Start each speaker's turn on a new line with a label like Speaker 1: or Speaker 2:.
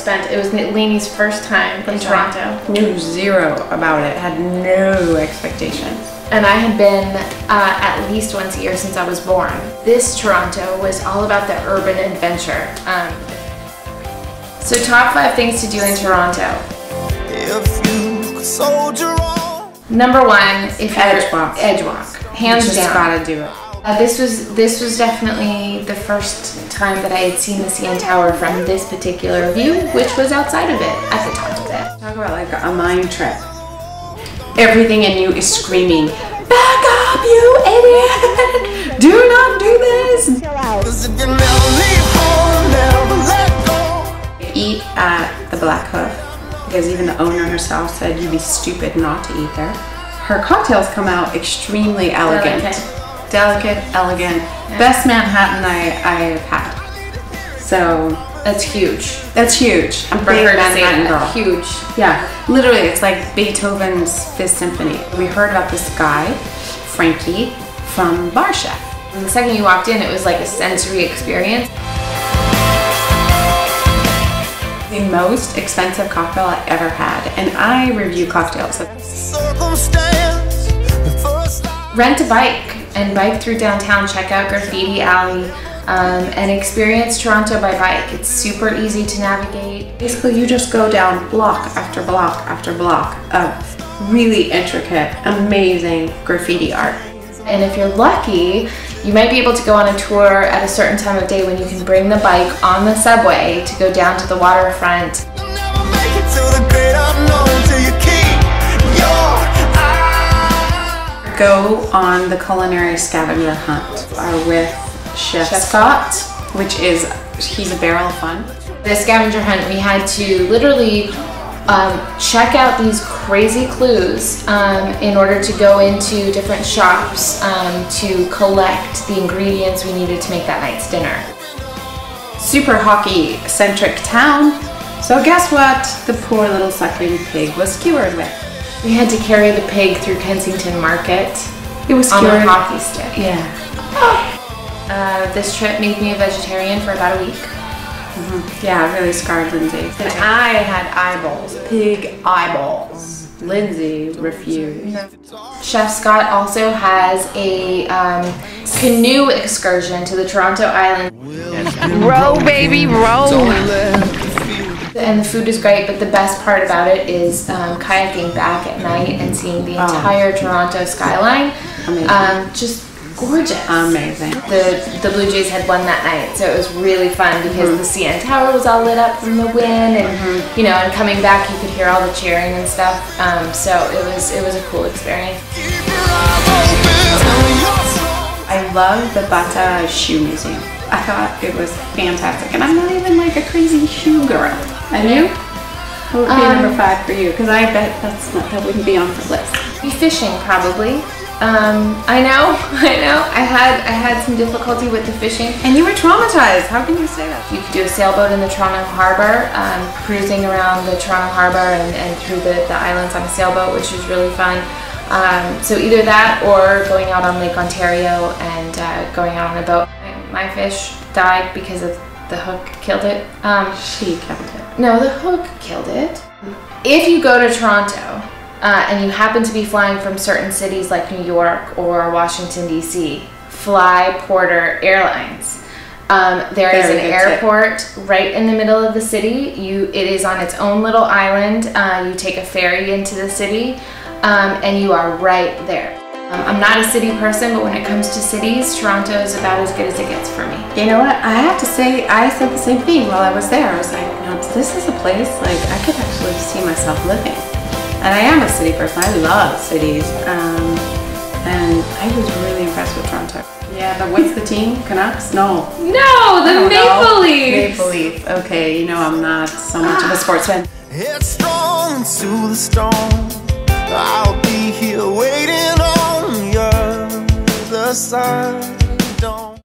Speaker 1: spent. It was Lanee's first time in Toronto.
Speaker 2: Knew zero about it, had no expectations.
Speaker 1: And I had been at least once a year since I was born. This Toronto was all about the urban adventure. So top 5 things to do in Toronto.
Speaker 3: If you could soldier on.
Speaker 1: Number 1, if you're
Speaker 2: Edgewalk.
Speaker 1: Edgewalk, hands
Speaker 2: You just
Speaker 1: down.
Speaker 2: gotta do it.
Speaker 1: This was definitely the first time that I had seen the CN Tower from this particular view, which was outside of it, at the top of it.
Speaker 2: Talk about like a mind trip. Everything in you is screaming, back up, you idiot! Do not do this!
Speaker 3: Cause if you never leave home, never let go.
Speaker 2: Eat at the Black Hoof, because even the owner herself said you'd be stupid not to eat there. Her cocktails come out extremely elegant. Delicate, elegant.
Speaker 1: Yeah.
Speaker 2: Best Manhattan I've had. So
Speaker 1: That's huge.
Speaker 2: that's huge. I'm a
Speaker 1: For
Speaker 2: big
Speaker 1: her to say
Speaker 2: Manhattan
Speaker 1: that.
Speaker 2: girl.
Speaker 1: Huge.
Speaker 2: Yeah, literally, it's like Beethoven's Fifth Symphony. We heard about this guy, Frankie, from Bar Chef.
Speaker 1: And the second you walked in, it was like a sensory experience.
Speaker 2: The most expensive cocktail I ever had, and I review cocktails.
Speaker 3: Circumstance, the first time.
Speaker 1: Rent a bike and bike through downtown. Check out Graffiti Alley and experience Toronto by bike. It's super easy to navigate.
Speaker 2: Basically, you just go down block after block after block of really intricate, amazing graffiti art.
Speaker 1: And if you're lucky, you might be able to go on a tour at a certain time of day when you can bring the bike on the subway to go down to the waterfront.
Speaker 3: You'll never make it to the great unknown till you keep your eye.
Speaker 2: Go on the culinary scavenger hunt with Chef Scott, which is, he's a barrel of fun.
Speaker 1: The scavenger hunt, we had to literally check out these crazy clues in order to go into different shops to collect the ingredients we needed to make that night's dinner.
Speaker 2: Super hockey-centric town. So guess what the poor little suckling pig was skewered with?
Speaker 1: We had to carry the pig through Kensington Market
Speaker 2: It was
Speaker 1: on
Speaker 2: skewered.
Speaker 1: a hockey stick.
Speaker 2: Yeah.
Speaker 1: This trip made me a vegetarian for about a week.
Speaker 2: Yeah, it really scarred Lindsay. And I had eyeballs, pig eyeballs. Lindsay refused.
Speaker 1: Chef Scott also has a canoe excursion to the Toronto Island.
Speaker 2: Row, baby, row.
Speaker 1: And the food is great, but the best part about it is kayaking back at night and seeing the entire Toronto skyline.
Speaker 2: Amazing.
Speaker 1: Just gorgeous.
Speaker 2: Amazing.
Speaker 1: The Blue Jays had won that night, so it was really fun because the CN Tower was all lit up from the wind, and you know, and coming back you could hear all the cheering and stuff. So it was a cool experience.
Speaker 2: I love the Bata Shoe Museum. I thought it was fantastic, and I'm not even like a crazy shoe girl. And you? What would be number 5 for you? Because I bet that wouldn't be on the list.
Speaker 1: Be fishing probably. I know. I had some difficulty with the fishing.
Speaker 2: And you were traumatized. How can you say that?
Speaker 1: You could do a sailboat in the Toronto Harbor, cruising around the Toronto Harbor and through the islands on a sailboat, which was really fun. So either that or going out on Lake Ontario and going out on a boat. My fish died because of the hook killed it.
Speaker 2: She killed it.
Speaker 1: No, the hook killed it. If you go to Toronto and you happen to be flying from certain cities like New York or Washington, D.C., fly Porter Airlines. There is an airport right in the middle of the city. It is on its own little island. You take a ferry into the city and you are right there. I'm not a city person, but when it comes to cities, Toronto is about as good as it gets for me.
Speaker 2: You know what? I have to say, I said the same thing while I was there. I was like, no, this is a place like I could actually see myself living. And I am a city person. I love cities. And I was really impressed with Toronto. Yeah, but what's the team? Canucks? No.
Speaker 1: No, the Maple Leafs.
Speaker 2: Maple Leaf. Okay, you know I'm not so much of a sportsman.
Speaker 3: Headstrong into the storm. I'll be here waiting on you. The sun don't